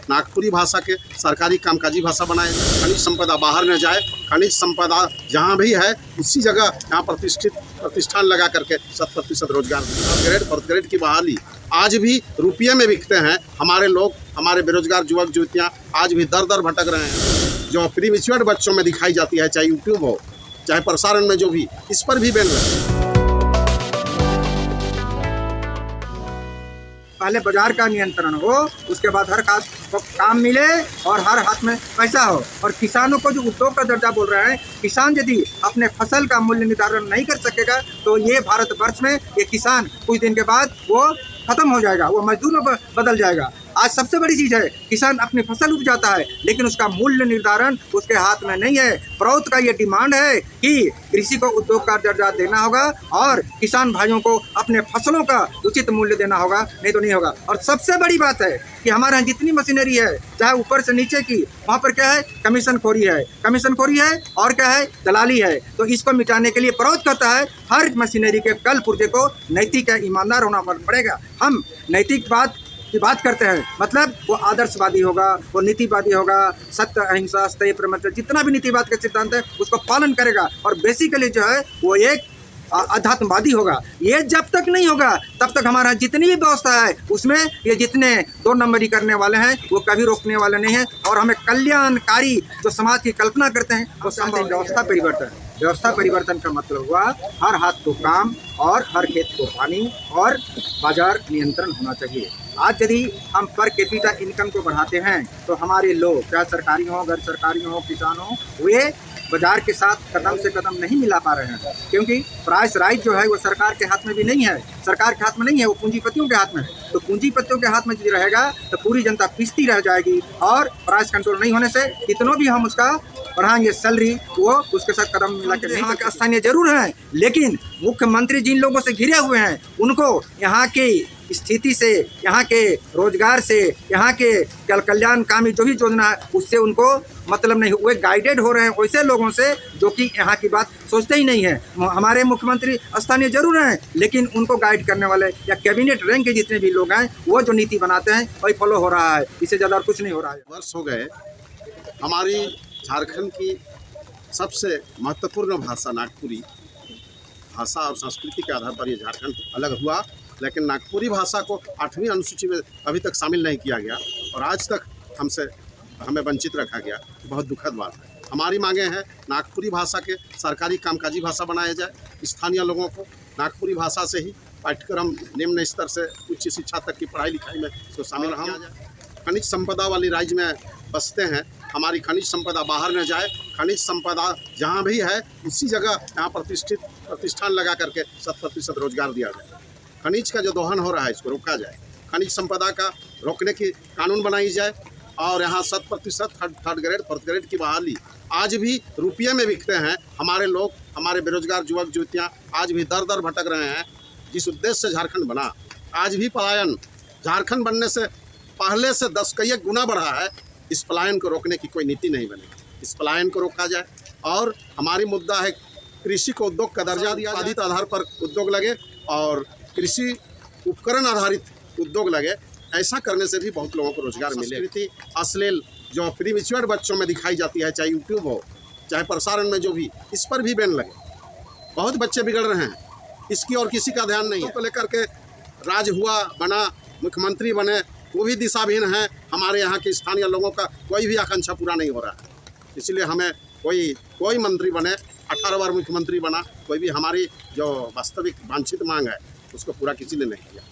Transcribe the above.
नागपुरी भाषा के सरकारी कामकाजी भाषा बनाए। खनिज संपदा बाहर न जाए, खनिज संपदा जहाँ भी है उसी जगह यहाँ प्रतिष्ठान लगा करके 100% रोजगार। ग्रेड फोर्थ ग्रेड की बहाली आज भी रुपये में बिकते हैं। हमारे लोग, हमारे बेरोजगार युवक युवतियाँ आज भी दर दर भटक रहे हैं। जो प्रीमेच्योर बच्चों में दिखाई जाती है, चाहे यूट्यूब हो चाहे प्रसारण में, जो भी, इस पर भी बैन लगे। पहले बाजार का नियंत्रण हो, उसके बाद हर हाथ को काम मिले और हर हाथ में पैसा हो। और किसानों को जो उद्योग का दर्जा बोल रहे हैं, किसान यदि अपने फसल का मूल्य निर्धारण नहीं कर सकेगा तो ये भारतवर्ष में ये किसान कुछ दिन के बाद वो खत्म हो जाएगा, वो मजदूर में बदल जाएगा। आज सबसे बड़ी चीज़ है, किसान अपनी फसल उपजाता है लेकिन उसका मूल्य निर्धारण उसके हाथ में नहीं है। प्रौत का ये डिमांड है कि कृषि को उद्योग का दर्जा देना होगा और किसान भाइयों को अपने फसलों का उचित मूल्य देना होगा, नहीं तो नहीं होगा। और सबसे बड़ी बात है कि हमारे यहाँ जितनी मशीनरी है, चाहे ऊपर से नीचे की, वहाँ पर क्या है, कमीशन खोरी है और क्या है, दलाली है। तो इसको मिटाने के लिए प्रौत कहता है हर मशीनरी के कल पुर्जे को नैतिक है, ईमानदार होना पड़ेगा। हम नैतिक बात की बात करते हैं, मतलब वो आदर्शवादी होगा, वो नीतिवादी होगा, सत्य अहिंसा स्तय प्रमथ, जितना भी नीतिवाद का सिद्धांत है उसको पालन करेगा। और बेसिकली जो है वो एक अध्यात्मवादी होगा। ये जब तक नहीं होगा तब तक हमारा जितनी भी व्यवस्था है उसमें ये जितने 2 नंबरी करने वाले हैं वो कभी रोकने वाले नहीं हैं। और हमें कल्याणकारी जो समाज की कल्पना करते हैं वो चाहते हैं व्यवस्था परिवर्तन का मतलब हुआ हर हाथ को काम और हर खेत को पानी और बाजार नियंत्रण होना चाहिए। आज यदि हम पर कैपिटा इनकम को बढ़ाते हैं तो हमारे लोग, चाहे सरकारी हो, गैर सरकारी हो, किसान हो, वे बाजार के साथ कदम से कदम नहीं मिला पा रहे हैं, क्योंकि प्राइस राइज जो है वो सरकार के हाथ में भी नहीं है, सरकार के हाथ में नहीं है, वो पूंजीपतियों के हाथ में है। तो पूंजीपतियों के हाथ में यदि रहेगा तो पूरी जनता पिसती रह जाएगी और प्राइस कंट्रोल नहीं होने से कितनों भी हम उसका बढ़ाएंगे सैलरी, वो उसके साथ कदम मिला के नहीं। यहाँ के स्थानीय जरूर हैं लेकिन मुख्यमंत्री जिन लोगों से घिरे हुए हैं उनको यहाँ की स्थिति से, यहाँ के रोजगार से, यहाँ के कल्याणकामी जो भी योजना है उससे उनको मतलब नहीं। वे गाइडेड हो रहे हैं वैसे लोगों से जो कि यहाँ की बात सोचते ही नहीं है। हमारे मुख्यमंत्री स्थानीय जरूर हैं लेकिन उनको गाइड करने वाले या कैबिनेट रैंक के जितने भी लोग हैं वो जो नीति बनाते हैं वही फॉलो हो रहा है, इससे ज़्यादा और कुछ नहीं हो रहा है। वर्ष हो गए हमारी झारखंड की सबसे महत्वपूर्ण भाषा नागपुरी भाषा और संस्कृति के आधार पर ये झारखंड अलग हुआ, लेकिन नागपुरी भाषा को 8वीं अनुसूची में अभी तक शामिल नहीं किया गया और आज तक हमें वंचित रखा गया। बहुत दुखद बात है। हमारी मांगे हैं नागपुरी भाषा के सरकारी कामकाजी भाषा बनाया जाए। स्थानीय लोगों को नागपुरी भाषा से ही पाठ्यक्रम निम्न स्तर से उच्च शिक्षा तक की पढ़ाई लिखाई में इसको शामिल किया जाए। खनिज संपदा वाली राज्य में बसते हैं, हमारी खनिज संपदा बाहर न जाए, खनिज संपदा जहाँ भी है उसी जगह यहाँ प्रतिष्ठान लगा करके 100% रोजगार दिया जाए। खनिज का जो दोहन हो रहा है इसको रोका जाए, खनिज संपदा का रोकने की कानून बनाई जाए और यहाँ 100% थर्ड ग्रेड फोर्थ ग्रेड की बहाली आज भी रुपये में बिकते हैं। हमारे लोग, हमारे बेरोजगार युवक युवतियाँ आज भी दर दर भटक रहे हैं। जिस उद्देश्य से झारखंड बना, आज भी पलायन झारखंड बनने से पहले से 10 कई गुना बढ़ा है। इस पलायन को रोकने की कोई नीति नहीं बनेगी। इस पलायन को रोका जाए और हमारी मुद्दा है कृषि को उद्योग का दर्जा दिया, आधारित आधार पर उद्योग लगे और कृषि उपकरण आधारित उद्योग लगे। ऐसा करने से भी बहुत लोगों को रोजगार मिले। अश्लील जो प्रीमेच्योर बच्चों में दिखाई जाती है, चाहे यूट्यूब हो चाहे प्रसारण में, जो भी, इस पर भी बैन लगे। बहुत बच्चे बिगड़ रहे हैं, इसकी और किसी का ध्यान नहीं है। तो लेकर के राज हुआ, बना, मुख्यमंत्री बने, वो भी दिशाहीन है। हमारे यहाँ के स्थानीय लोगों का कोई भी आकांक्षा पूरा नहीं हो रहा है। इसलिए हमें कोई मंत्री बने, 18 बार मुख्यमंत्री बना, कोई भी हमारी जो वास्तविक वांछित मांग है उसको पूरा किसी ने नहीं किया।